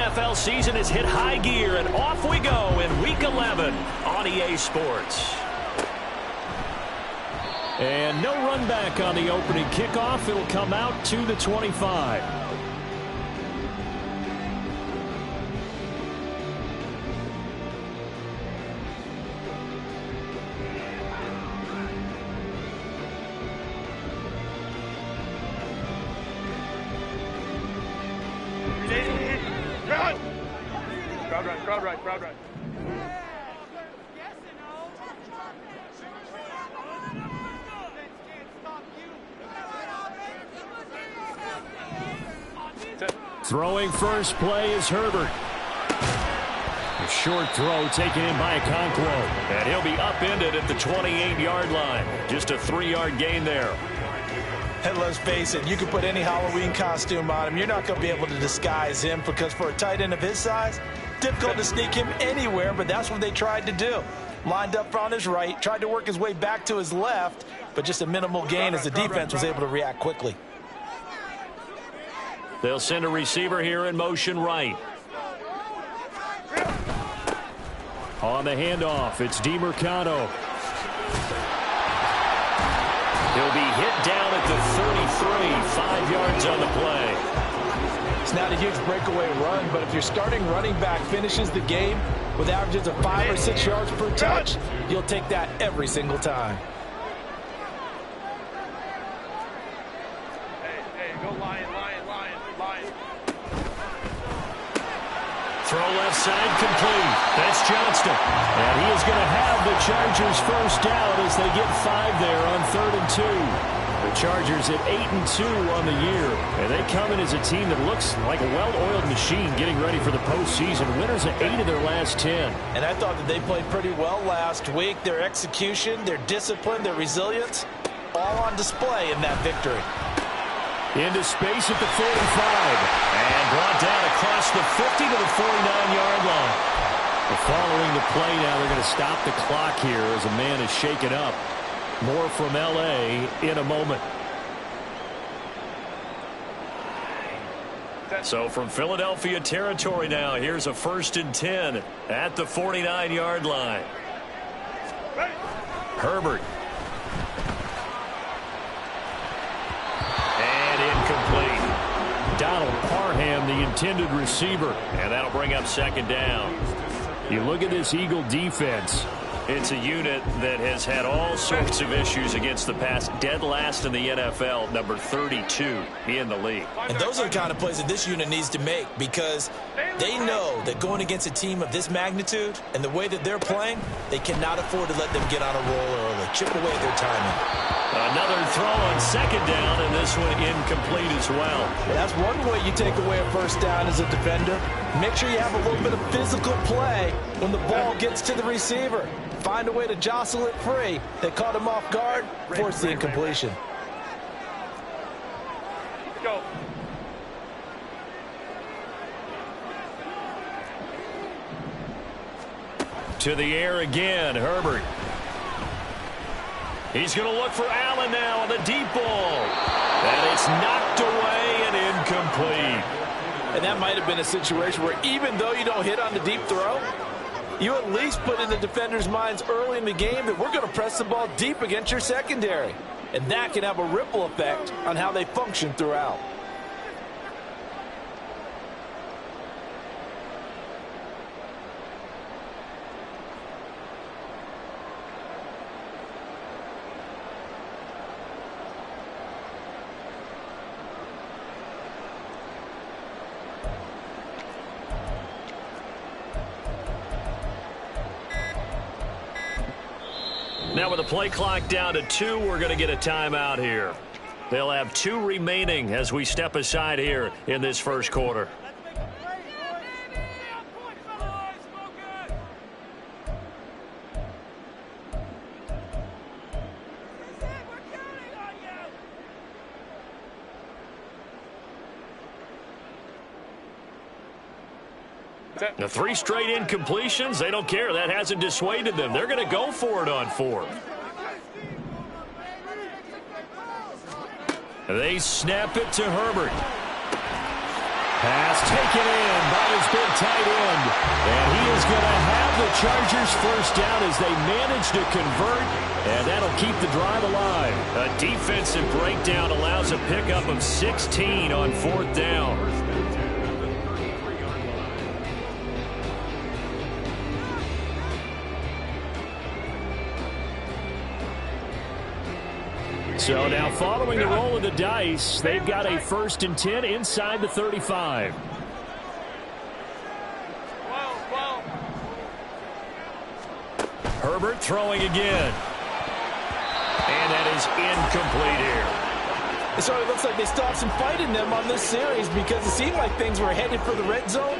NFL season has hit high gear, and off we go in Week 11 on EA Sports. And no run back on the opening kickoff. It'll come out to the 25. Crowd right. Throwing first play is Herbert. A short throw taken in by Okonkwo. And he'll be upended at the 28-yard line. Just a 3-yard gain there. And let's face it, you can put any Halloween costume on him. You're not going to be able to disguise him because for a tight end of his size, difficult to sneak him anywhere, but that's what they tried to do. Lined up on his right, tried to work his way back to his left, but just a minimal gain as the defense was able to react quickly. They'll send a receiver here in motion right. On the handoff, it's DeMercado. He'll be hit down at the 33, 5 yards on the play. It's not a huge breakaway run, but if your starting running back finishes the game with averages of 5 or 6 yards per touch, you'll take that every single time. Hey, go Lion. Throw left side complete. That's Johnston. And he is going to have the Chargers first down as they get 5 there on 3rd and 2. The Chargers at 8-2 on the year. And they come in as a team that looks like a well-oiled machine getting ready for the postseason. Winners at 8 of their last 10. And I thought that they played pretty well last week. Their execution, their discipline, their resilience, all on display in that victory. Into space at the 45. And brought down across the 50 to the 49-yard line. Following the play now, they're going to stop the clock here as a man is shaken up. More from L.A. in a moment. So from Philadelphia territory now, here's a 1st and 10 at the 49-yard line. Herbert. Donald Parham, the intended receiver. And that'll bring up 2nd down. You look at this Eagle defense. It's a unit that has had all sorts of issues against the pass. Dead last in the NFL, number 32 in the league. And those are the kind of plays that this unit needs to make because they know that going against a team of this magnitude and the way that they're playing, they cannot afford to let them get on a roll early. Chip away at their timing. Another throw on 2nd down, and this one incomplete as well. That's one way you take away a first down as a defender. Make sure you have a little bit of physical play when the ball gets to the receiver. Find a way to jostle it free. They caught him off guard, forced the incompletion. Go. To the air again, Herbert. He's going to look for Allen now on the deep ball. And it's knocked away and incomplete. And that might have been a situation where even though you don't hit on the deep throw, you at least put in the defender's minds early in the game that we're going to press the ball deep against your secondary. And that can have a ripple effect on how they function throughout. Now with the play clock down to 2, we're going to get a timeout here. They'll have 2 remaining as we step aside here in this first quarter. The 3 straight incompletions, they don't care. That hasn't dissuaded them. They're going to go for it on 4th. They snap it to Herbert. Pass taken in by his big tight end. And he is going to have the Chargers first down as they manage to convert. And that'll keep the drive alive. A defensive breakdown allows a pickup of 16 on 4th down. So now following the roll of the dice, they've got a 1st and 10 inside the 35. Herbert throwing again. And that is incomplete here. So it looks like they still have some fight in them on this series because it seemed like things were headed for the red zone.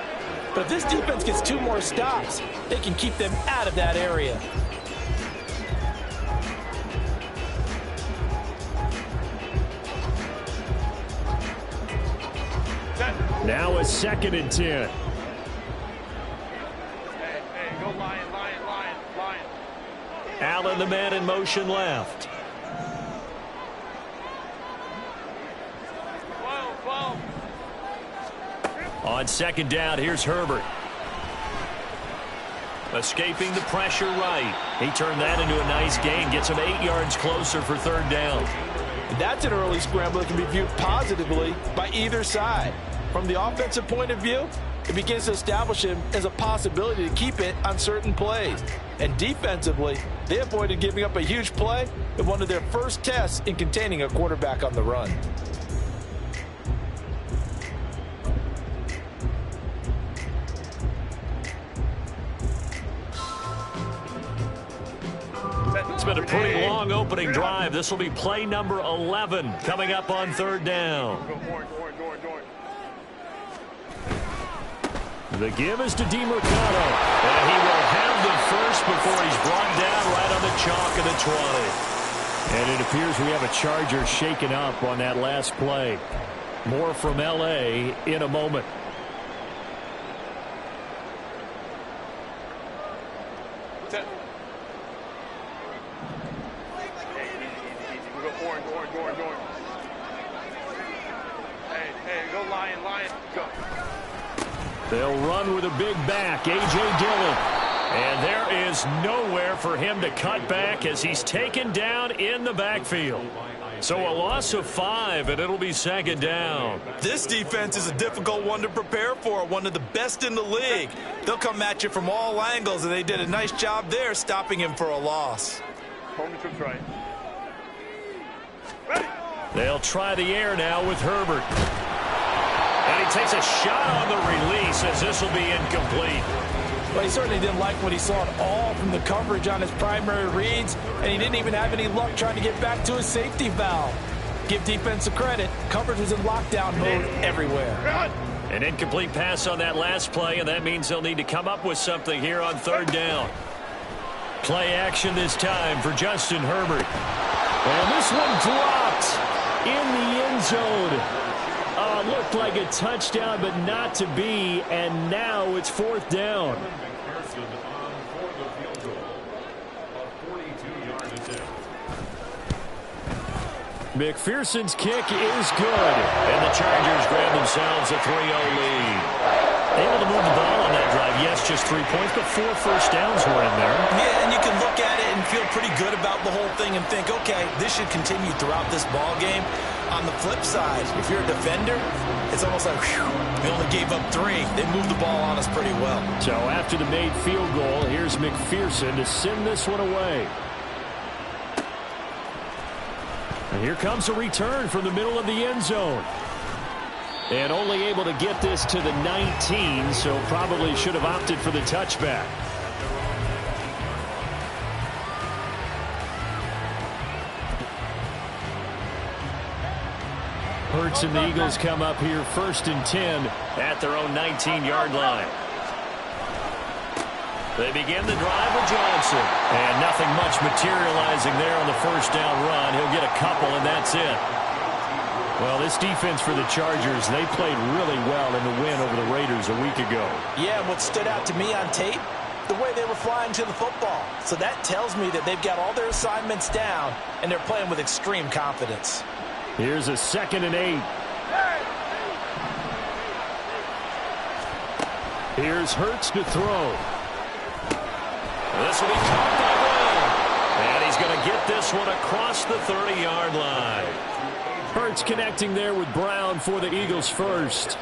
But if this defense gets 2 more stops, they can keep them out of that area. Now a 2nd and 10. Hey, go Lion. Allen, the man in motion left. 12. On 2nd down, here's Herbert. Escaping the pressure right. He turned that into a nice gain. Gets him 8 yards closer for 3rd down. That's an early scramble that can be viewed positively by either side. From the offensive point of view, it begins to establish him as a possibility to keep it on certain plays. And defensively, they avoided giving up a huge play in one of their first tests in containing a quarterback on the run. It's been a pretty long opening drive. This will be play number 11 coming up on 3rd down. The give is to DeMercado. And he will have the first before he's brought down right on the chalk of the 20. And it appears we have a Charger shaken up on that last play. More from L.A. in a moment. We go orange. Hey, go Lion. Go. They'll run with a big back, A.J. Dillon. And there is nowhere for him to cut back as he's taken down in the backfield. So a loss of 5, and it'll be 2nd down. This defense is a difficult one to prepare for, one of the best in the league. They'll come at you from all angles, and they did a nice job there stopping him for a loss. Home to try. They'll try the air now with Herbert. And he takes a shot on the release as this will be incomplete. Well, he certainly didn't like what he saw at all from the coverage on his primary reads, and he didn't even have any luck trying to get back to his safety valve. Give defense credit. Coverage was in lockdown mode everywhere. An incomplete pass on that last play, and that means they'll need to come up with something here on 3rd down. Play action this time for Justin Herbert. And this one dropped in the end zone. Looked like a touchdown, but not to be, and now it's 4th down. McPherson's kick is good, and the Chargers grab themselves a 3-0 lead. Able to move the ball on that drive. Yes, just 3 points, but 4 first downs were in there. Yeah, and you can look at it and feel pretty good about the whole thing and think, okay, this should continue throughout this ball game. On the flip side, if you're a defender, it's almost like, whew, we only gave up 3. They moved the ball on us pretty well. So after the made field goal, here's McPherson to send this one away. And here comes a return from the middle of the end zone. And only able to get this to the 19, so probably should have opted for the touchback. Hurts and the Eagles come up here 1st and 10 at their own 19-yard line. They begin the drive with Johnson. And nothing much materializing there on the 1st down run. He'll get a couple, and that's it. Well, this defense for the Chargers, they played really well in the win over the Raiders a week ago. Yeah, what stood out to me on tape, the way they were flying to the football. So that tells me that they've got all their assignments down, and they're playing with extreme confidence. Here's a 2nd and 8. Here's Hurts to throw. This will be caught by Will. And he's going to get this one across the 30-yard line. Hurts connecting there with Brown for the Eagles first.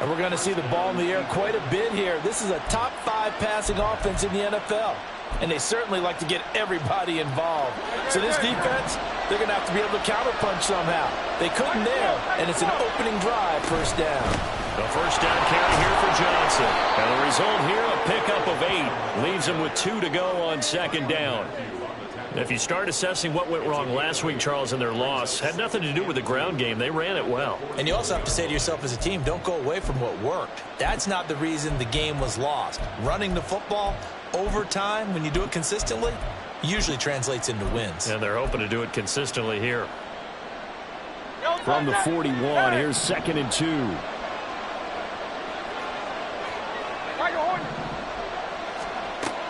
And we're going to see the ball in the air quite a bit here. This is a top 5 passing offense in the NFL. And they certainly like to get everybody involved. So this defense, they're going to have to be able to counterpunch somehow. They couldn't there, and it's an opening drive, first down. The first down carry here for Johnson. And the result here, a pickup of 8. Leaves him with 2 to go on second down. If you start assessing what went wrong last week, Charles, in their loss, had nothing to do with the ground game. They ran it well. And you also have to say to yourself as a team, don't go away from what worked. That's not the reason the game was lost. Running the football over time, when you do it consistently, usually translates into wins. And they're hoping to do it consistently here. From the 41, here's 2nd and 2.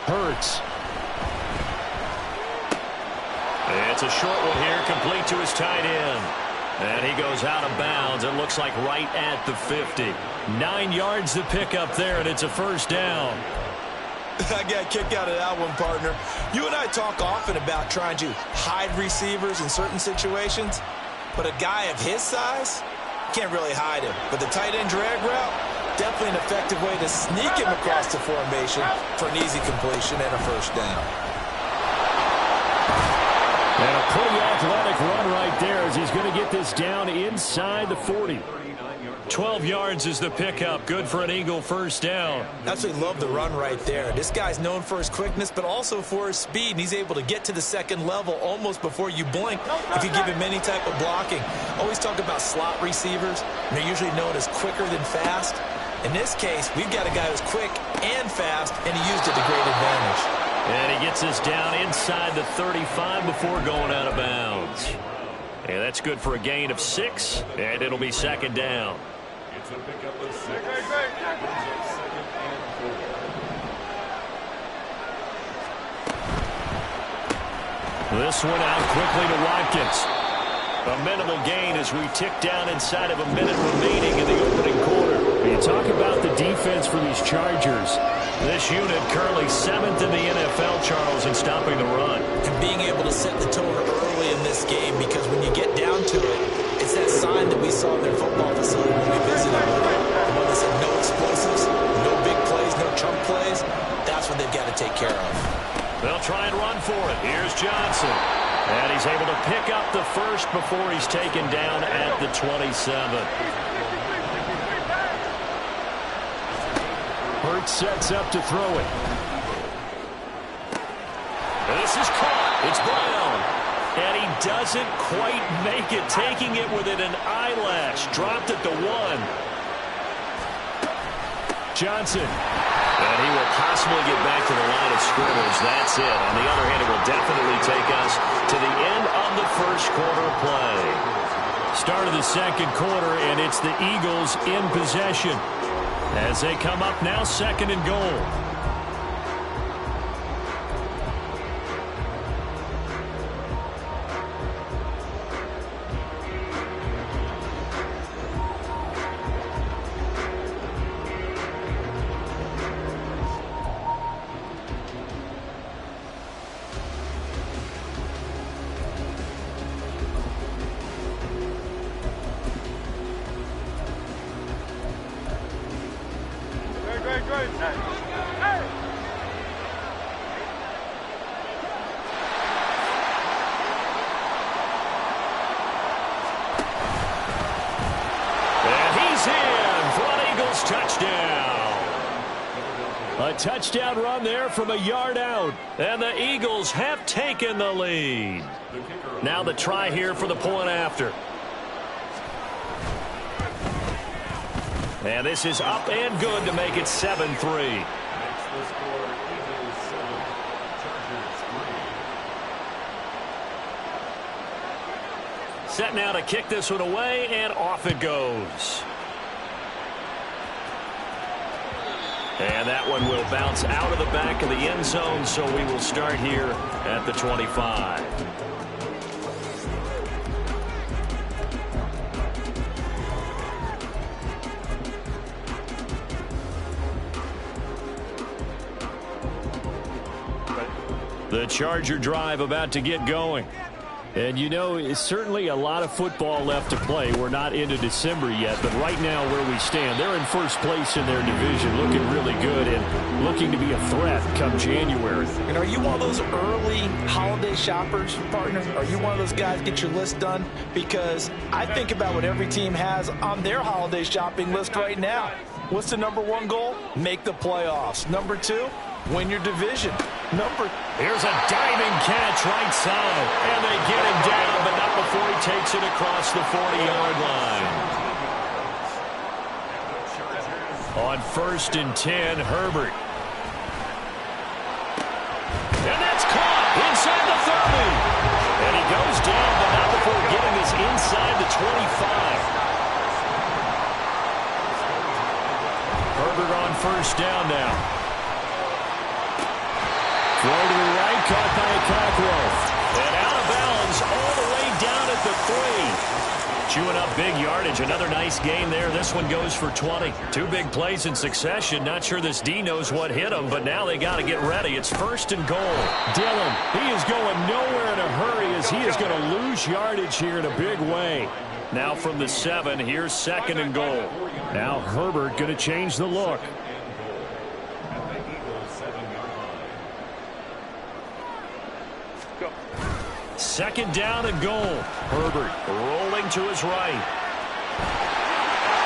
Hurts. It's a short one here, complete to his tight end. And he goes out of bounds. It looks like right at the 50. 9 yards to pick up there, and it's a first down. I got a kick out of that one, partner. You and I talk often about trying to hide receivers in certain situations, but a guy of his size can't really hide him. But the tight end drag route, definitely an effective way to sneak him across the formation for an easy completion and a first down. And a pretty athletic run right there as he's going to get this down inside the 40. 12 yards is the pickup. Good for an Eagle first down. Absolutely love the run right there. This guy's known for his quickness, but also for his speed. And he's able to get to the second level almost before you blink if you give him any type of blocking. Always talk about slot receivers, and they're usually known as quicker than fast. In this case, we've got a guy who's quick and fast, and he used it to great advantage. And he gets this down inside the 35 before going out of bounds. And that's good for a gain of 6, and it'll be second down. It's a pickup of 6. This one out quickly to Watkins. A minimal gain as we tick down inside of a minute remaining in the opening quarter. You talk about the defense for these Chargers. This unit currently 7th in the NFL, Charles, in stopping the run. And being able to set the tone early in this game, because when you get down to it, it's that sign that we saw in their football facility when we visited them. The one that said no explosives, no big plays, no chunk plays. That's what they've got to take care of. They'll try and run for it. Here's Johnson. And he's able to pick up the first before he's taken down at the 27. Hurts sets up to throw it. This is caught. It's Brown. And he doesn't quite make it, taking it within an eyelash. Dropped at the 1. Johnson. And he will possibly get back to the line of scrimmage. That's it. On the other hand, it will definitely take us to the end of the first quarter play. Start of the second quarter, and it's the Eagles in possession as they come up now 2nd and goal. A touchdown run there from a yard out. And the Eagles have taken the lead. Now the try here for the point after. And this is up and good to make it 7-3. Set now to kick this one away, and off it goes. And that one will bounce out of the back of the end zone, so we will start here at the 25. The Charger drive about to get going. And, you know, it's certainly a lot of football left to play. We're not into December yet, but right now where we stand, they're in first place in their division, looking really good and looking to be a threat come January. And are you one of those early holiday shoppers, partner? Are you one of those guys get your list done? Because I think about what every team has on their holiday shopping list right now. What's the number one goal? Make the playoffs. Number two, win your division. Here's a diving catch right side. And they get him down, but not before he takes it across the 40-yard line. On 1st and 10, Herbert. And that's caught inside the 30. And he goes down, but not before getting this inside the 25. Herbert on 1st down now. Throw to the right, caught by Cockrell. And out of bounds all the way down at the 3. Chewing up big yardage. Another nice gain there. This one goes for 20. 2 big plays in succession. Not sure this D knows what hit him, but now they got to get ready. It's 1st and goal. Dillon, he is going nowhere in a hurry as he is going to lose yardage here in a big way. Now from the 7, here's 2nd and goal. Now Herbert going to change the look. Second down and goal. Herbert rolling to his right.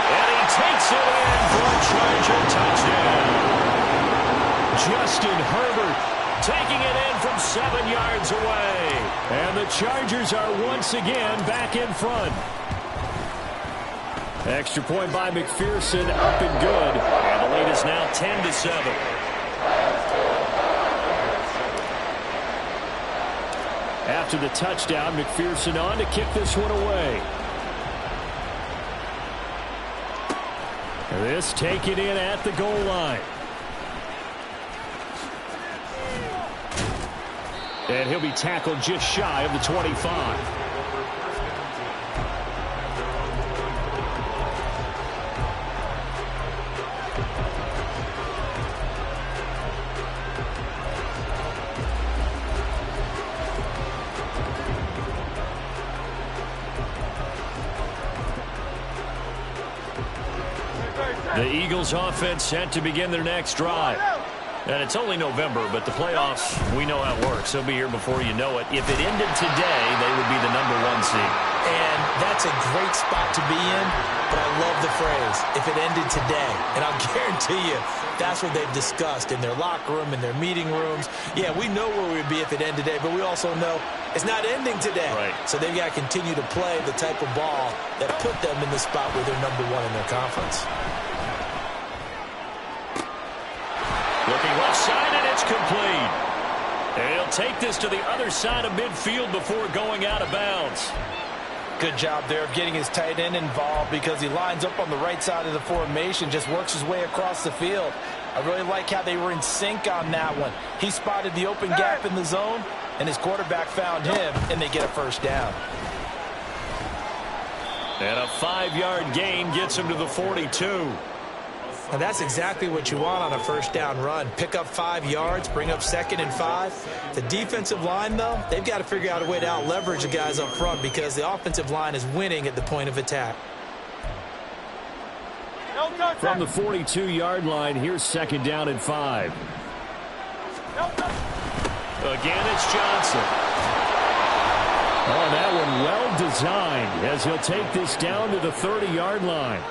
And he takes it in for a Charger touchdown. Justin Herbert taking it in from 7 yards away. And the Chargers are once again back in front. Extra point by McPherson, up and good. And the lead is now 10-7. After the touchdown, McPherson on to kick this one away. This taken in at the goal line. And he'll be tackled just shy of the 25. The Eagles offense set to begin their next drive. And it's only November, but the playoffs, we know how it works. They'll be here before you know it. If it ended today, they would be the #1 seed. And that's a great spot to be in, but I love the phrase, if it ended today. And I'll guarantee you, that's what they've discussed in their locker room, in their meeting rooms. Yeah, we know where we'd be if it ended today, but we also know it's not ending today. Right. So they've got to continue to play the type of ball that put them in the spot where they're #1 in their conference. Looking left side, and it's complete. And he'll take this to the other side of midfield before going out of bounds. Good job there of getting his tight end involved because he lines up on the right side of the formation, just works his way across the field. I really like how they were in sync on that one. He spotted the open gap in the zone, and his quarterback found him, and they get a 1st down. And a 5-yard gain gets him to the 42. And that's exactly what you want on a 1st down run. Pick up 5 yards, bring up 2nd and 5. The defensive line, though, they've got to figure out a way to out-leverage the guys up front because the offensive line is winning at the point of attack. From the 42-yard line, here's 2nd down and 5. Again, it's Johnson. Oh, that one well designed as he'll take this down to the 30-yard line.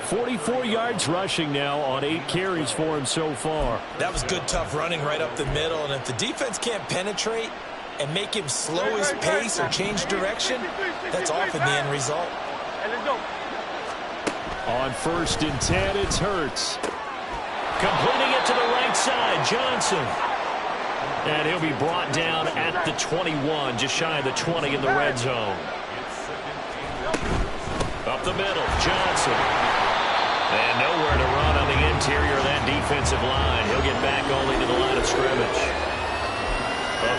44 yards rushing now on 8 carries for him so far. That was good, tough running right up the middle. And if the defense can't penetrate and make him slow his pace or change direction, that's often the end result. On 1st and 10, it's Hurts. Completing it to the right side, Johnson. And he'll be brought down at the 21, just shy of the 20 in the red zone. Up the middle, Johnson. And nowhere to run on the interior of that defensive line. He'll get back only to the line of scrimmage.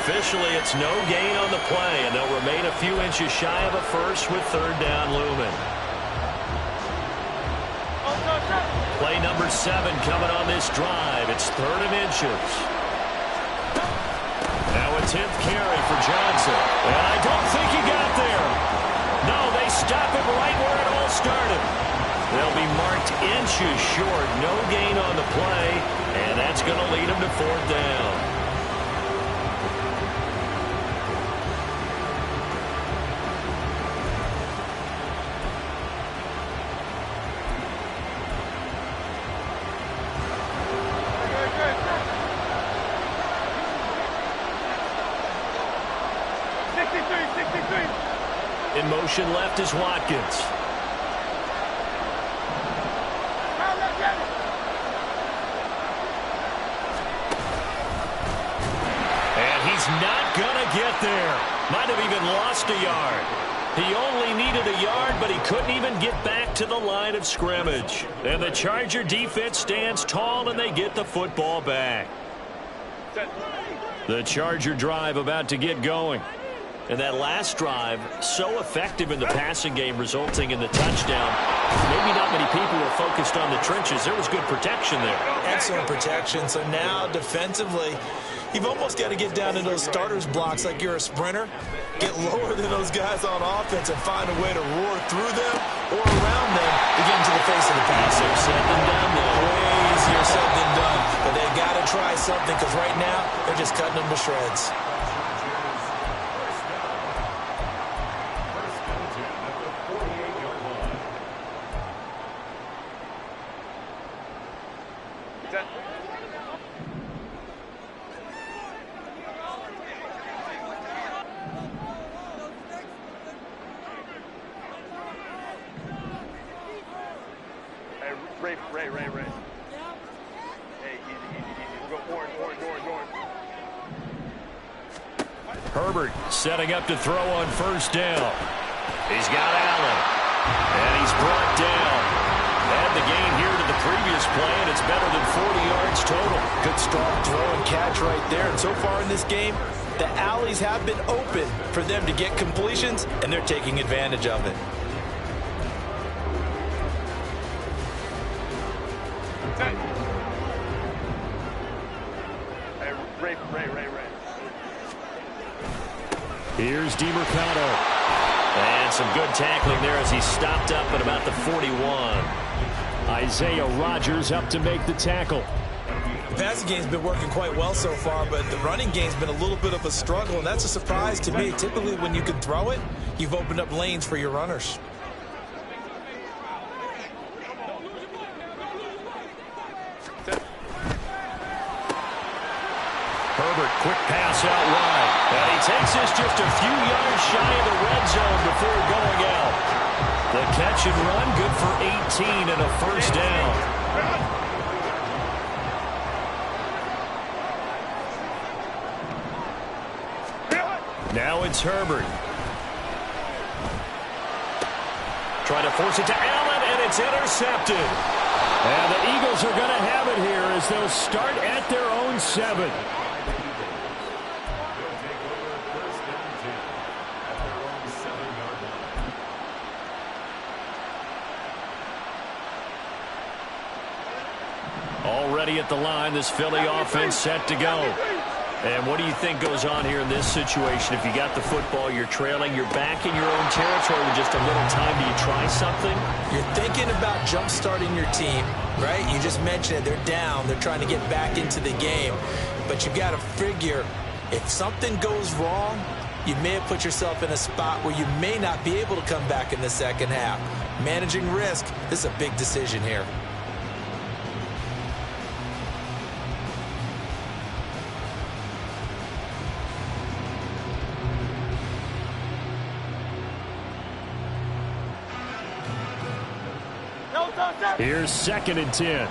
Officially, it's no gain on the play, and they'll remain a few inches shy of a 1st with 3rd down looming. Play number 7 coming on this drive. It's 3rd and inches. Now 10th carry for Johnson. And I don't think he got there. No, they stop him right where it all started. They'll be marked inches short. No gain on the play. And that's going to lead them to 4th down. In motion left is Watkins. And he's not going to get there. Might have even lost a yard. He only needed a yard, but he couldn't even get back to the line of scrimmage. And the Charger defense stands tall, and they get the football back. The Charger drive about to get going. And that last drive, so effective in the passing game, resulting in the touchdown. Maybe not many people were focused on the trenches. There was good protection there. Excellent protection. So now, defensively, you've almost got to get down to those starters blocks like you're a sprinter. Get lower than those guys on offense and find a way to roar through them or around them to get into the face of the pass. Easier said than done, though. Way easier said than done. But they got to try something because right now, they're just cutting them to shreds. Ray. Hey, easy. We'll go orange. Herbert setting up to throw on 1st down. He's got Allen. And he's brought down. Add the gain here to the previous play, and it's better than 40 yards total. Good strong throw and catch right there. And so far in this game, the alleys have been open for them to get completions, and they're taking advantage of it. Ray. Here's DeMercado. And some good tackling there as he stopped up at about the 41. Isaiah Rodgers up to make the tackle. The passing game's been working quite well so far, but the running game's been a little bit of a struggle, and that's a surprise to me. Typically, when you can throw it, you've opened up lanes for your runners. Herbert, quick pass out wide. And he takes this just a few yards shy of the red zone before going out. The catch and run, good for 18 and a 1st down. Now it's Herbert. Trying to force it to Allen, and it's intercepted. And the Eagles are going to have it here as they'll start at their own 7. Already at the line, this Philly offense set to go. And what do you think goes on here in this situation? If you got the football, you're trailing, you're back in your own territory with just a little time. Do you try something? You're thinking about jump-starting your team, right? You just mentioned it. They're down. They're trying to get back into the game. But you got to figure, if something goes wrong, you may have put yourself in a spot where you may not be able to come back in the second half. Managing risk, this is a big decision here. Here's 2nd and 10.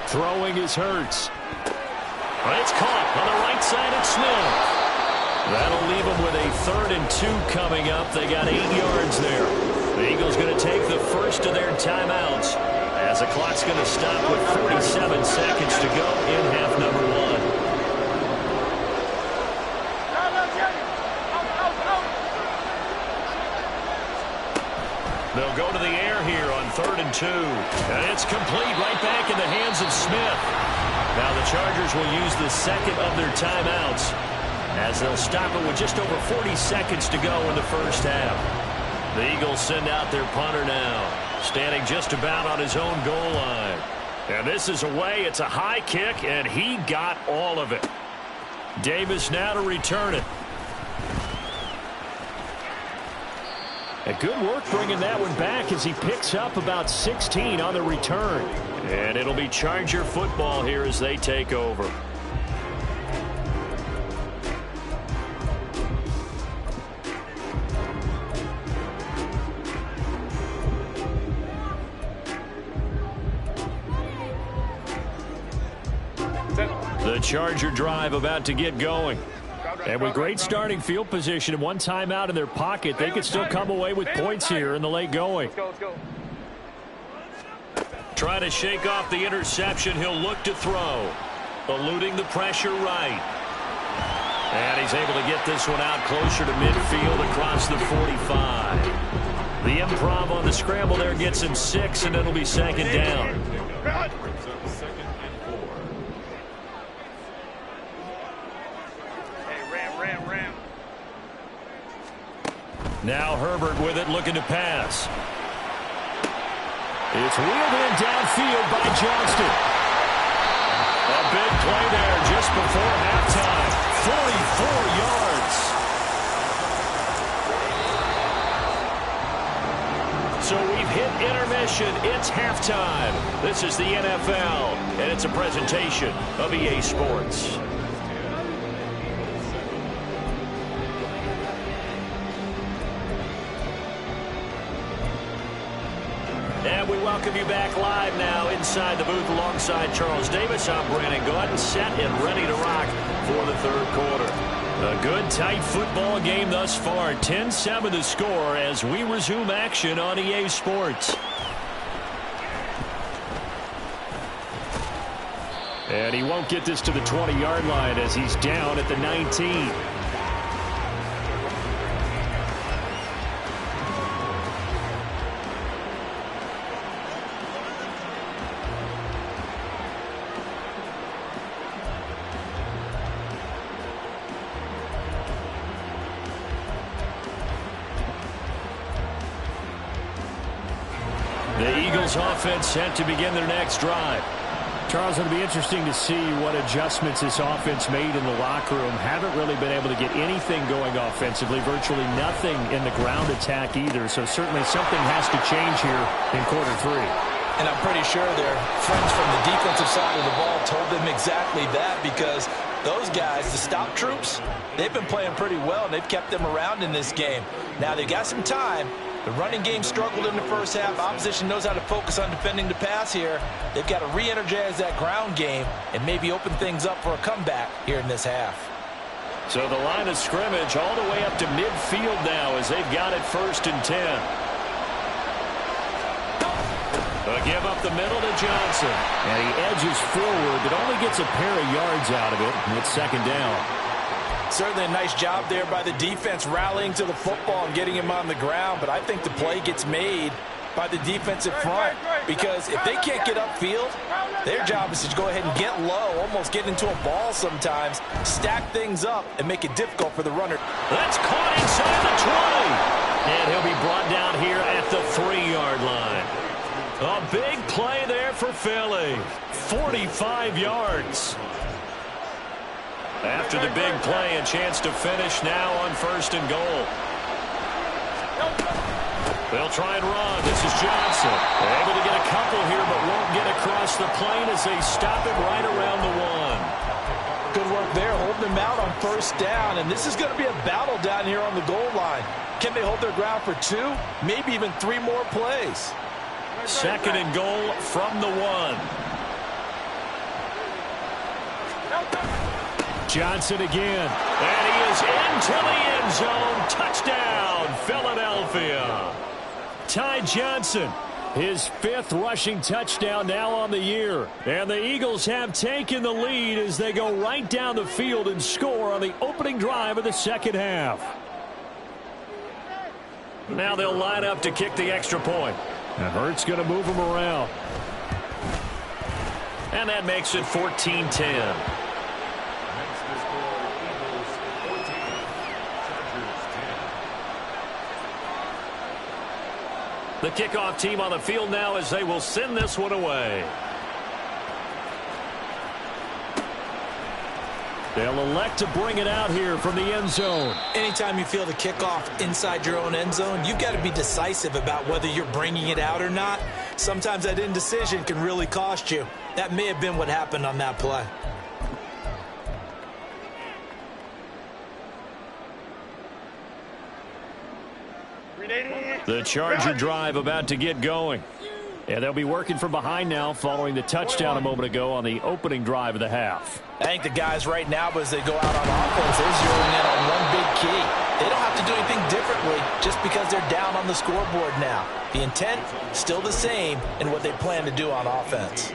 Throwing is Hurts. But it's caught on the right side of Smith. That'll leave them with a 3rd and 2 coming up. They got 8 yards there. The Eagles going to take the first of their timeouts as the clock's going to stop with 47 seconds to go in half number 1. They'll go to the air here on 3rd and 2. And it's complete right back in the hands of Smith. Now the Chargers will use the second of their timeouts as they'll stop it with just over 40 seconds to go in the first half. The Eagles send out their punter now, standing just about on his own goal line. And this is away. It's a high kick, and he got all of it. Davis now to return it. A good work bringing that one back as he picks up about 16 on the return. And it'll be Charger football here as they take over. The Charger drive about to get going. And with great starting field position and one timeout in their pocket, they could still come away with points here in the late going. Let's go. Trying to shake off the interception. He'll look to throw. Eluding the pressure right. And he's able to get this one out closer to midfield across the 45. The improv on the scramble there gets him 6, and it'll be second down. Ram. Now Herbert with it, looking to pass. It's wheeled in downfield by Johnston. A big play there just before halftime. 44 yards. So we've hit intermission. It's halftime. This is the NFL, and it's a presentation of EA Sports. And we welcome you back live now inside the booth alongside Charles Davis. I'm Brandon Gaudin, set and ready to rock for the third quarter. A good, tight football game thus far. 10-7 the score as we resume action on EA Sports. And he won't get this to the 20-yard line as he's down at the 19. The Eagles offense set to begin their next drive. Charles, it'll be interesting to see what adjustments this offense made in the locker room. Haven't really been able to get anything going offensively, virtually nothing in the ground attack either. So certainly something has to change here in quarter three. And I'm pretty sure their friends from the defensive side of the ball told them exactly that, because those guys, the stop troops, they've been playing pretty well, and they've kept them around in this game. Now they've got some time. The running game struggled in the first half. Opposition knows how to focus on defending the pass here. They've got to re-energize that ground game and maybe open things up for a comeback here in this half. So the line of scrimmage all the way up to midfield now as they've got it 1st and 10. A give up the middle to Johnson. And he edges forward, but only gets a pair of yards out of it. And it's second down. Certainly a nice job there by the defense rallying to the football and getting him on the ground. But I think the play gets made by the defensive front, because if they can't get upfield, their job is to go ahead and get low, almost get into a ball sometimes, stack things up, and make it difficult for the runner. That's caught inside the 20. And he'll be brought down here at the 3-yard line. A big play there for Philly. 45 yards. After the big play, a chance to finish now on 1st and goal. They'll try and run. This is Johnson. They're able to get a couple here, but won't get across the plane as they stop him right around the 1. Good work there, holding him out on 1st down. And this is going to be a battle down here on the goal line. Can they hold their ground for 2, maybe even 3 more plays? 2nd and goal from the 1. Johnson again. And he is into the end zone. Touchdown, Philadelphia. Ty Johnson, his 5th rushing touchdown now on the year. And the Eagles have taken the lead as they go right down the field and score on the opening drive of the second half. Now they'll line up to kick the extra point. And Hurts going to move him around. And that makes it 14-10. The kickoff team on the field now as they will send this one away. They'll elect to bring it out here from the end zone. Anytime you feel the kickoff inside your own end zone, you've got to be decisive about whether you're bringing it out or not. Sometimes that indecision can really cost you. That may have been what happened on that play. The Charger drive about to get going. And they'll be working from behind now following the touchdown a moment ago on the opening drive of the half. I think the guys right now, as they go out on offense, they're zeroing in on one big key. They don't have to do anything differently just because they're down on the scoreboard now. The intent, still the same in what they plan to do on offense.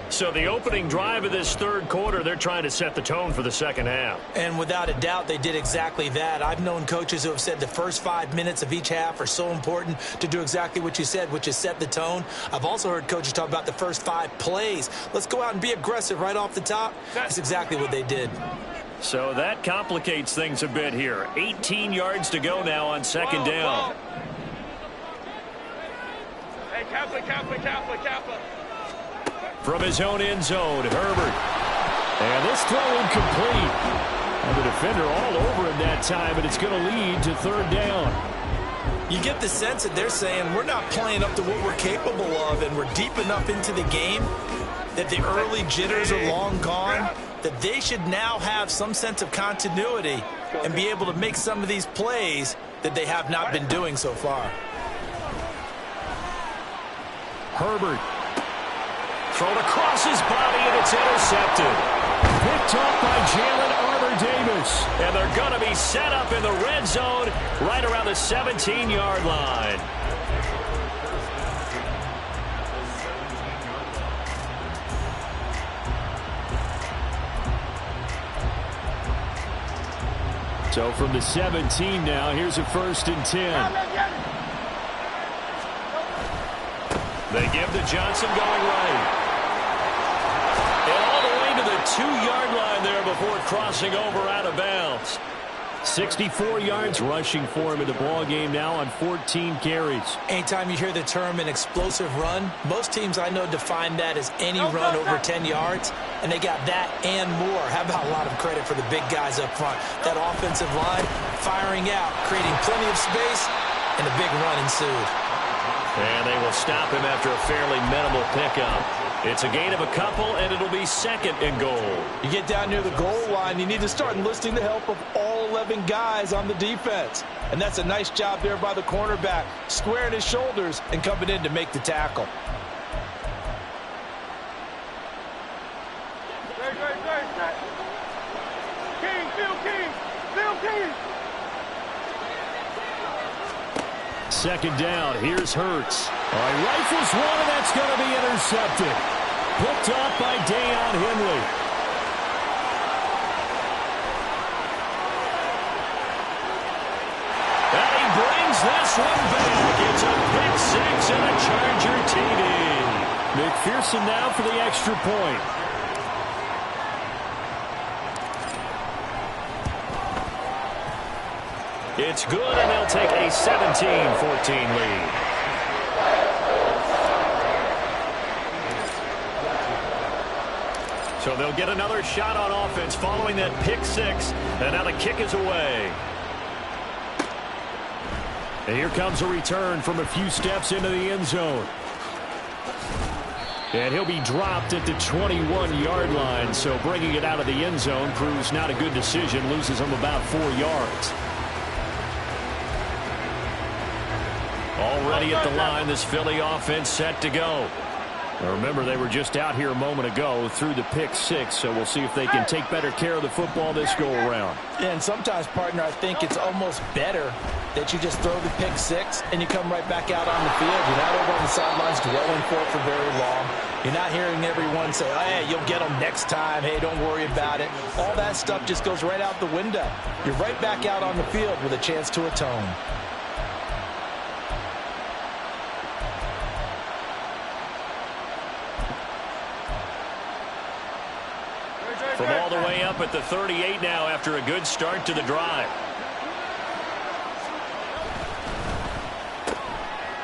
So the opening drive of this third quarter, they're trying to set the tone for the second half. And without a doubt, they did exactly that. I've known coaches who have said the first 5 minutes of each half are so important to do exactly what you said, which is set the tone. I've also heard coaches talk about the first 5 plays. Let's go out and be aggressive right off the top. That's exactly what they did. So that complicates things a bit here. 18 yards to go now on second down. Hey, Kappa. From his own end zone, Herbert. And this throw incomplete. And the defender all over him that time, and it's going to lead to third down. You get the sense that they're saying we're not playing up to what we're capable of, and we're deep enough into the game that the early jitters are long gone, that they should now have some sense of continuity and be able to make some of these plays that they have not been doing so far. Herbert. Thrown across his body, and it's intercepted. Picked off by Jalen Armour-Davis. And they're going to be set up in the red zone right around the 17-yard line. So from the 17 now, here's a 1st and 10. They give to Johnson going right. And all the way to the 2-yard line there before crossing over out of bounds. 64 yards rushing for him in the ball game now on 14 carries. Anytime you hear the term an explosive run, most teams I know define that as any run over 10 yards, and they got that and more. How about a lot of credit for the big guys up front? That offensive line firing out, creating plenty of space, and a big run ensued. And they will stop him after a fairly minimal pickup. It's a gain of a couple, and it'll be 2nd and goal. You get down near the goal line, you need to start enlisting the help of all 11 guys on the defense. And that's a nice job there by the cornerback, squaring his shoulders and coming in to make the tackle. King. 2nd down. Here's Hurts. All right, rifles one, and that's going to be intercepted. Picked off by Deion Henley. And he brings this one back. It's a pick 6 and a Charger TD. McPherson now for the extra point. It's good, and they'll take a 17-14 lead. So they'll get another shot on offense following that pick 6, and now the kick is away. And here comes a return from a few steps into the end zone. And he'll be dropped at the 21-yard line, so bringing it out of the end zone proves not a good decision, loses him about 4 yards. Already at the line, this Philly offense set to go. Now remember, they were just out here a moment ago through the pick 6, so we'll see if they can take better care of the football this go-around. Yeah, and sometimes, partner, I think it's almost better that you just throw the pick 6 and you come right back out on the field. You're not over on the sidelines dwelling for very long. You're not hearing everyone say, oh, hey, you'll get them next time. Hey, don't worry about it. All that stuff just goes right out the window. You're right back out on the field with a chance to atone. up at the 38 now after a good start to the drive.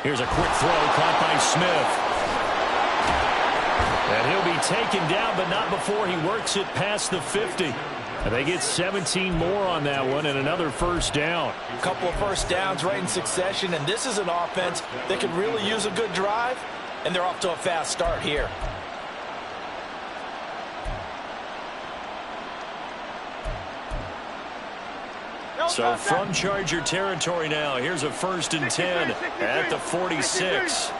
Here's a quick throw caught by Smith. And he'll be taken down, but not before he works it past the 50. And they get 17 more on that one and another first down. A couple of first downs right in succession, and this is an offense that could really use a good drive, and they're off to a fast start here. So from Charger territory now, here's a 1st and 10 at the 46.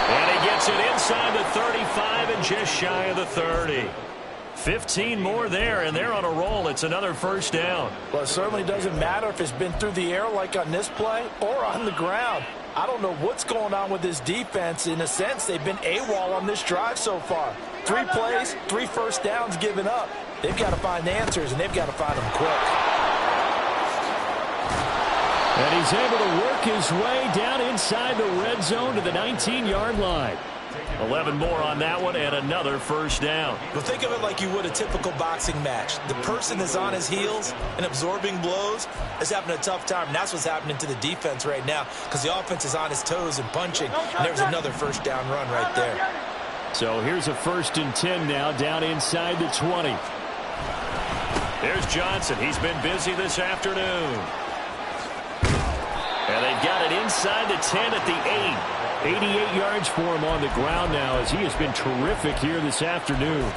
And he gets it inside the 35 and just shy of the 30. 15 more there, and they're on a roll. It's another first down. Well, it certainly doesn't matter if it's been through the air like on this play or on the ground. I don't know what's going on with this defense. In a sense, they've been AWOL on this drive so far. 3 plays, 3 first downs given up. They've got to find answers, and they've got to find them quick. And he's able to work his way down inside the red zone to the 19-yard line. 11 more on that one and another first down. Well, think of it like you would a typical boxing match. The person is on his heels and absorbing blows is having a tough time. And that's what's happening to the defense right now because the offense is on his toes and punching. And there's another first down run right there. So here's a 1st and 10 now down inside the 20. There's Johnson. He's been busy this afternoon. And they've got it inside the 10 at the 8. 88 yards for him on the ground now as he has been terrific here this afternoon.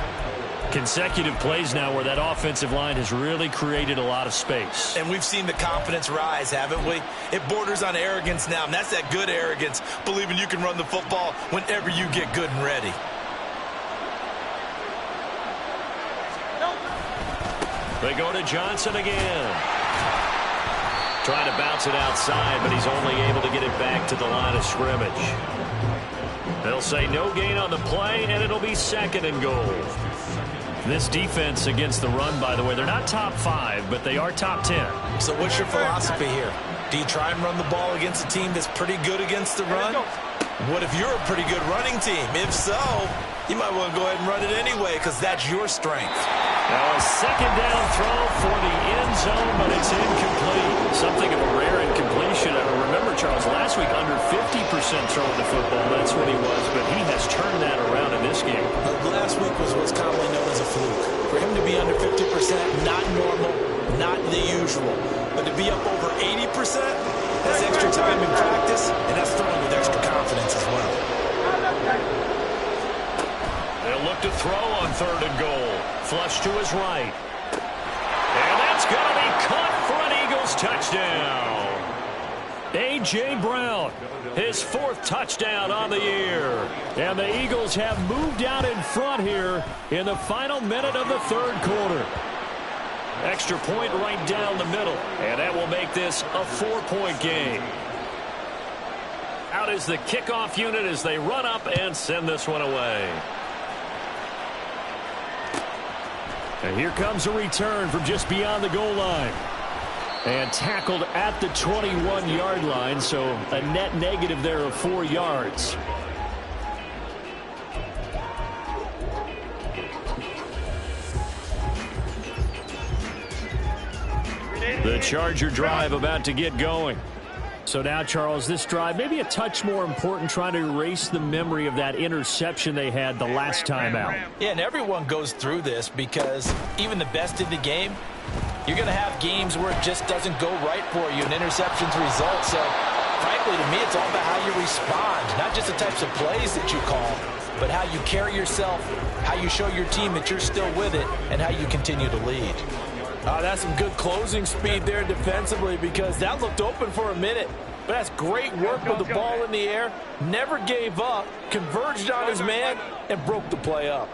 Consecutive plays now where that offensive line has really created a lot of space. And we've seen the confidence rise, haven't we? It borders on arrogance now, and that's that good arrogance, believing you can run the football whenever you get good and ready. They go to Johnson again. Trying to bounce it outside, but he's only able to get it back to the line of scrimmage. They'll say no gain on the play, and it'll be 2nd and goal. This defense against the run, by the way, they're not top 5, but they are top 10. So what's your philosophy here? Do you try and run the ball against a team that's pretty good against the run? What if you're a pretty good running team? If so, you might want to go ahead and run it anyway because that's your strength. Now a 2nd down throw for the end zone, but it's incomplete. Something of a rare incompletion. I remember, Charles, last week under 50% throwing the football. That's what he was, but he has turned that around in this game. Last week was what's commonly known as a fluke. For him to be under 50%, not normal, not the usual. But to be up over 80%, that's extra time in practice, and that's throwing with extra confidence as well. They'll look to throw on 3rd and goal. Flush to his right. And that's going to be caught for an Eagles touchdown. A.J. Brown, his 4th touchdown on the year. And the Eagles have moved out in front here in the final minute of the 3rd quarter. Extra point right down the middle. And that will make this a 4-point game. Out is the kickoff unit as they run up and send this one away. And here comes a return from just beyond the goal line. And tackled at the 21-yard line, so a net negative there of 4 yards. The Charger drive about to get going. So now, Charles, this drive maybe a touch more important, trying to erase the memory of that interception they had the last time out. Yeah, and everyone goes through this because even the best in the game, you're going to have games where it just doesn't go right for you, and interceptions result. So, frankly, to me, it's all about how you respond, not just the types of plays that you call, but how you carry yourself, how you show your team that you're still with it, and how you continue to lead. That's some good closing speed there defensively because that looked open for a minute. But that's great work with the ball in the air. Never gave up, converged on his man, and broke the play up.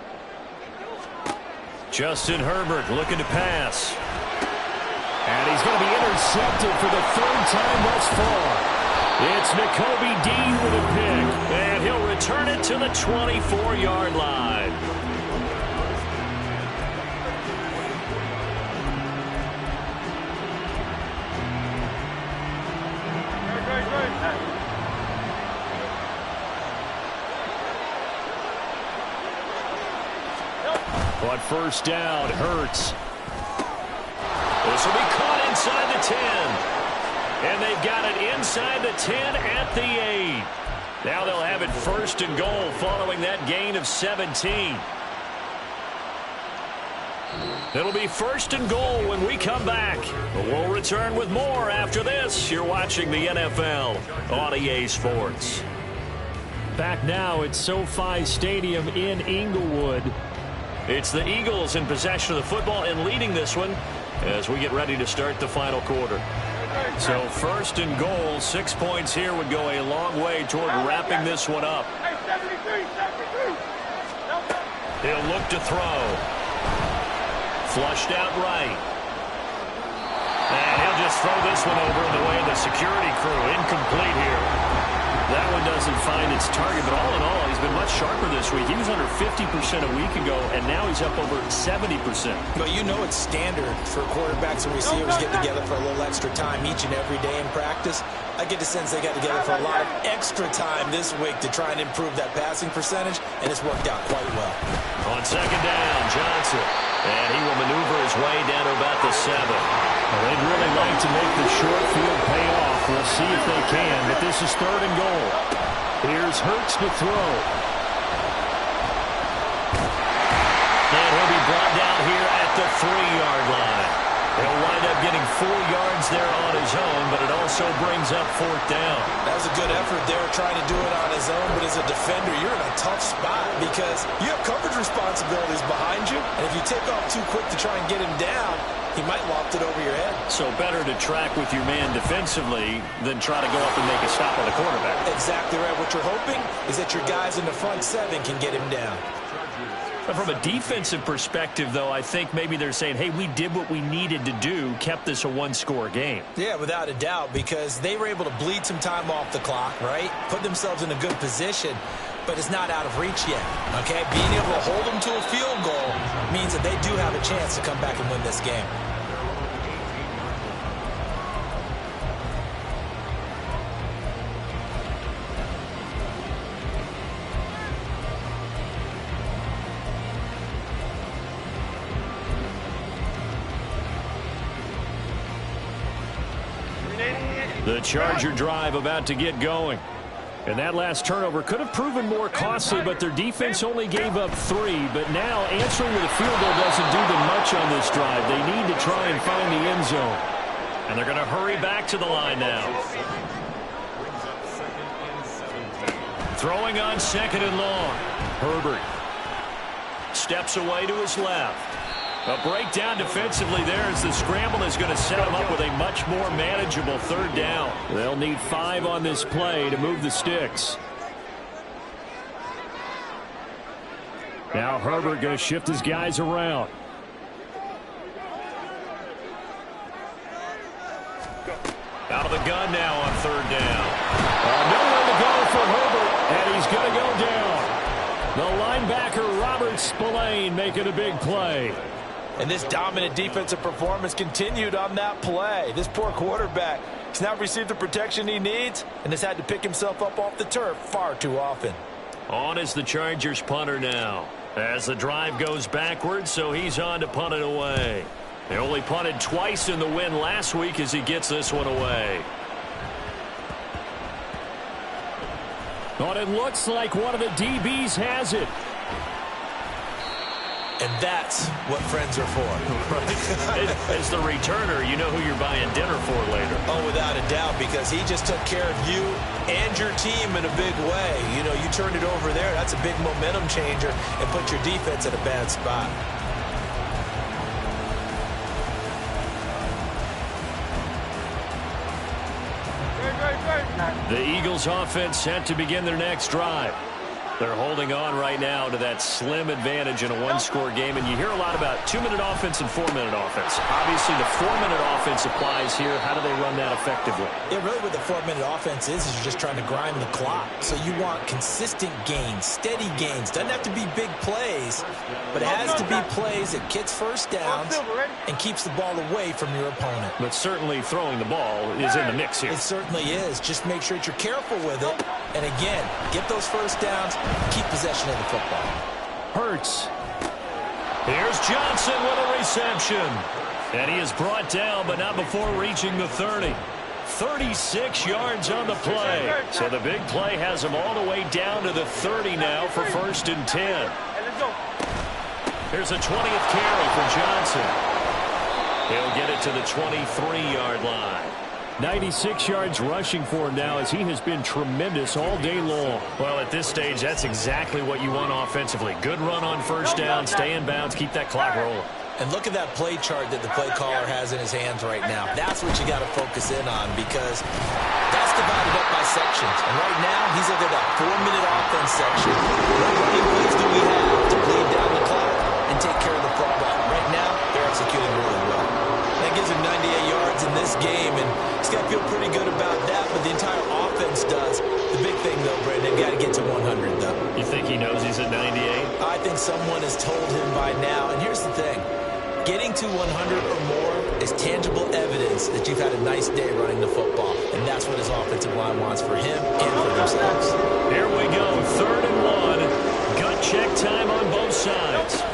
Justin Herbert looking to pass. And he's going to be intercepted for the 3rd time thus far. It's Nakobe Dean with a pick. And he'll return it to the 24-yard line. On first down, Hurts. This will be caught inside the 10. And they've got it inside the 10 at the 8. Now they'll have it first and goal following that gain of 17. It'll be first and goal when we come back. We'll return with more after this. You're watching the NFL on EA Sports. Back now at SoFi Stadium in Inglewood. It's the Eagles in possession of the football and leading this one as we get ready to start the final quarter. So first and goal, 6 points here would go a long way toward wrapping this one up. He'll look to throw. Flushed out right. And he'll just throw this one over in the way of the security crew. Incomplete here. That one doesn't find its target, but all in all, he's been much sharper this week. He was under 50% a week ago, and now he's up over 70%. But you know it's standard for quarterbacks and receivers getting together for a little extra time each and every day in practice. I get the sense they got together for a lot of extra time this week to try and improve that passing percentage, and it's worked out quite well. On second down, Johnson. And he will maneuver his way down to about the 7. Well, they'd really like to make the short field pay off. We'll see if they can, but this is third and goal. Here's Hurts to throw. And he'll be brought down here at the 3-yard line. He'll wind up getting 4 yards there on his own, but it also brings up fourth down. That was a good effort there trying to do it on his own, but as a defender, you're in a tough spot because you have coverage responsibilities behind you, and if you take off too quick to try and get him down, he might loft it over your head. So better to track with your man defensively than try to go up and make a stop on the quarterback. Exactly right. What you're hoping is that your guys in the front 7 can get him down. But from a defensive perspective, though, I think maybe they're saying, hey, we did what we needed to do, kept this a one-score game. Yeah, without a doubt, because they were able to bleed some time off the clock, right? Put themselves in a good position, but it's not out of reach yet, okay? Being able to hold them to a field goal means that they do have a chance to come back and win this game. The Charger drive about to get going. And that last turnover could have proven more costly, but their defense only gave up 3. But now answering with a field goal doesn't do them much on this drive. They need to try and find the end zone. And they're going to hurry back to the line now. Throwing on second and long. Herbert steps away to his left. A breakdown defensively there as the scramble is going to set them up with a much more manageable third down. They'll need 5 on this play to move the sticks. Now Herbert going to shift his guys around. Out of the gun now on third down. Nowhere to go for Herbert, and he's going to go down. The linebacker Robert Spillane making a big play. And this dominant defensive performance continued on that play. This poor quarterback has not received the protection he needs and has had to pick himself up off the turf far too often. On is the Chargers punter now. As the drive goes backwards, so he's on to punt it away. They only punted twice in the win last week as he gets this one away. But it looks like one of the DBs has it. And that's what friends are for. As the returner, you know who you're buying dinner for later. Oh, without a doubt, because he just took care of you and your team in a big way. You know, you turned it over there. That's a big momentum changer and put your defense in a bad spot. The Eagles offense set to begin their next drive. They're holding on right now to that slim advantage in a one-score game, and you hear a lot about 2-minute offense and 4-minute offense. Obviously, the 4-minute offense applies here. How do they run that effectively? Yeah, really what the 4-minute offense is you're just trying to grind the clock. So you want consistent gains, steady gains. Doesn't have to be big plays, but it has to be plays that gets first downs and keeps the ball away from your opponent. But certainly throwing the ball is in the mix here. It certainly is. Just make sure that you're careful with it. And again, get those first downs, keep possession of the football. Hurts. Here's Johnson with a reception. And he is brought down, but not before reaching the 30. 36 yards on the play. So the big play has him all the way down to the 30 now for 1st and 10. Here's a 20th carry for Johnson. He'll get it to the 23-yard line. 96 yards rushing for him now as he has been tremendous all day long. Well, at this stage, that's exactly what you want offensively. Good run on 1st down, stay in bounds, keep that clock rolling. And look at that play chart that the play caller has in his hands right now. That's what you got to focus in on because that's divided up by sections. And right now, he's looking at that 4-minute offense section. What running plays do we have to bleed down the clock and take care of the problem? Right now, they're executing really well. That gives him 98 yards in this game, and he's got to feel pretty good about that, but the entire offense does. The big thing, though, Brendan, got to get to 100, though. You think he knows he's at 98? I think someone has told him by now. And here's the thing. Getting to 100 or more is tangible evidence that you've had a nice day running the football, and that's what his offensive line wants for him and for themselves. Here we go, 3rd and 1. Gut check time on both sides.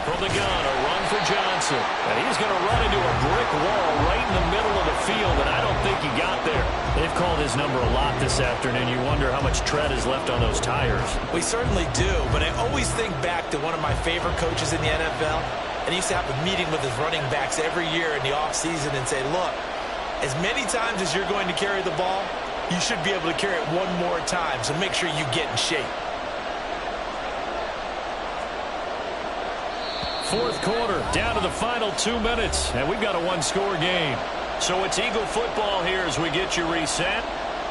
From the gun, a run for Johnson. And he's going to run into a brick wall right in the middle of the field, and I don't think he got there. They've called his number a lot this afternoon. You wonder how much tread is left on those tires. We certainly do, but I always think back to one of my favorite coaches in the NFL. And he used to have a meeting with his running backs every year in the offseason and say, look, as many times as you're going to carry the ball, you should be able to carry it one more time, so make sure you get in shape. 4th quarter, down to the final 2 minutes, and we've got a one-score game. So it's Eagle football here as we get you reset.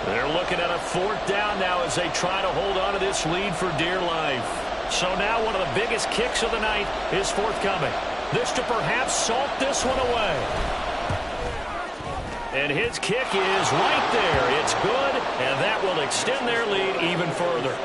They're looking at a 4th down now as they try to hold on to this lead for dear life. So now one of the biggest kicks of the night is forthcoming. This to perhaps salt this one away. And his kick is right there. It's good, and that will extend their lead even further.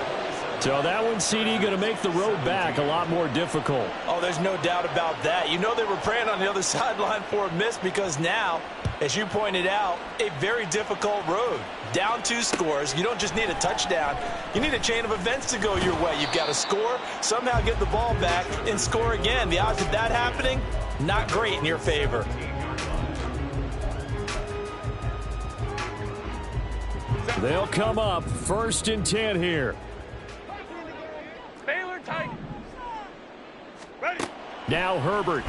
So that one, CD, going to make the road back a lot more difficult. Oh, there's no doubt about that. You know they were praying on the other sideline for a miss because now, as you pointed out, a very difficult road. Down 2 scores. You don't just need a touchdown. You need a chain of events to go your way. You've got to score, somehow get the ball back, and score again. The odds of that happening, not great in your favor. They'll come up 1st and 10 here. Baylor tight. Ready. Now Herbert.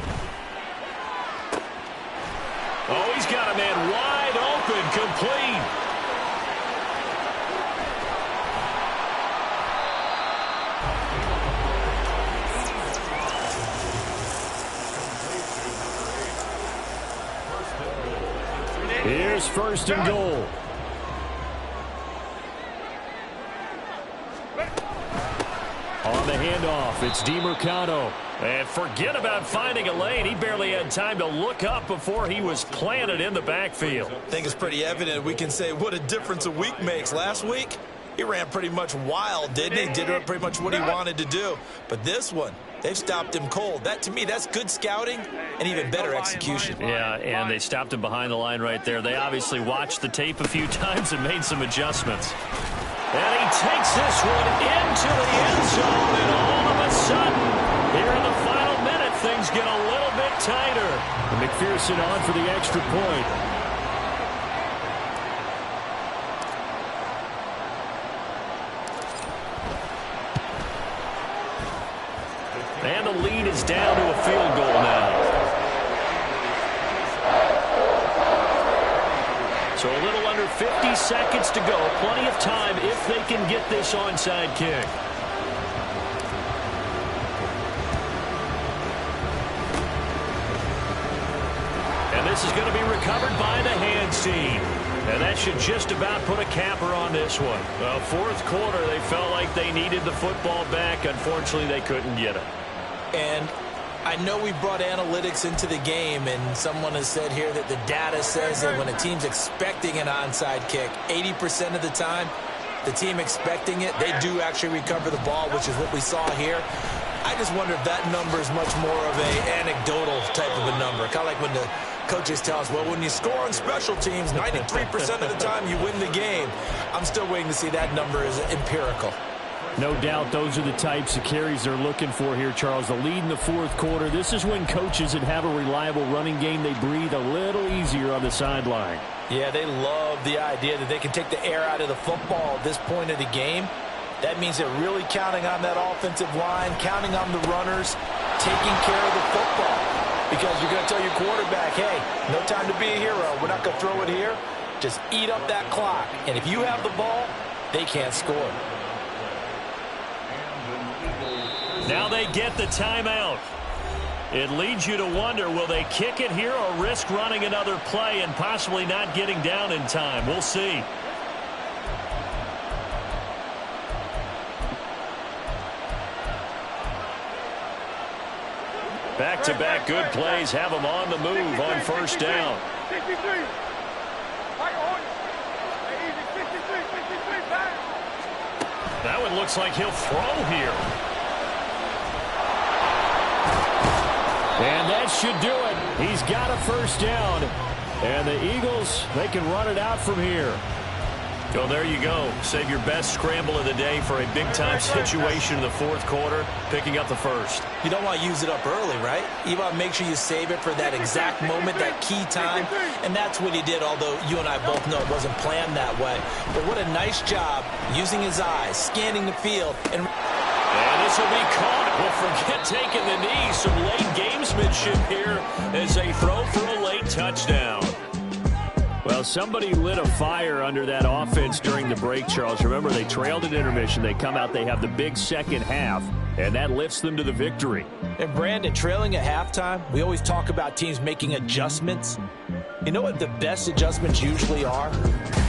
Oh, he's got a man wide open, complete. Here's 1st and goal. On the handoff, it's DeMercado. And forget about finding a lane. He barely had time to look up before he was planted in the backfield. I think it's pretty evident. We can say what a difference a week makes. Last week, he ran pretty much wild, didn't he? Did pretty much what he wanted to do. But this one, they've stopped him cold. That, to me, that's good scouting and even better execution. Yeah, and they stopped him behind the line right there. They obviously watched the tape a few times and made some adjustments. And he takes this one into the end zone, and all of a sudden, here in the final minute, things get a little bit tighter. And McPherson on for the extra point. And the lead is down to a field goal now. So a little under 50 seconds to go. Plenty of time if they can get this onside kick. And this is going to be recovered by the hands team. And that should just about put a capper on this one. Well, 4th quarter, they felt like they needed the football back. Unfortunately, they couldn't get it. And I know we brought analytics into the game, and someone has said here that the data says that when a team's expecting an onside kick, 80% of the time, the team expecting it, they do actually recover the ball, which is what we saw here. I just wonder if that number is much more of a anecdotal type of a number. Kind of like when the coaches tell us, well, when you score on special teams, 93% of the time you win the game. I'm still waiting to see that number is empirical. No doubt those are the types of carries they're looking for here, Charles. The lead in the fourth quarter. This is when coaches that have a reliable running game, they breathe a little easier on the sideline. Yeah, they love the idea that they can take the air out of the football at this point of the game. That means they're really counting on that offensive line, counting on the runners, taking care of the football. Because you're going to tell your quarterback, hey, no time to be a hero. We're not going to throw it here. Just eat up that clock. And if you have the ball, they can't score. Now they get the timeout. It leads you to wonder, will they kick it here or risk running another play and possibly not getting down in time? We'll see. Back-to-back good plays have them on the move on first down. That one looks like he'll throw here. And that should do it. He's got a first down. And the Eagles, they can run it out from here. So there you go. Save your best scramble of the day for a big-time situation in the fourth quarter, picking up the first. You don't want to use it up early, right? You want to make sure you save it for that exact moment, that key time. And that's what he did, although you and I both know it wasn't planned that way. But what a nice job using his eyes, scanning the field. And this will be caught. Well, forget taking the knee. Some late gamesmanship here as they throw for a late touchdown. Well, somebody lit a fire under that offense during the break, Charles. Remember, they trailed at intermission. They come out, they have the big second half, and that lifts them to the victory. And, Brandon, trailing at halftime, we always talk about teams making adjustments. You know what the best adjustments usually are?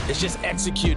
It's just executing.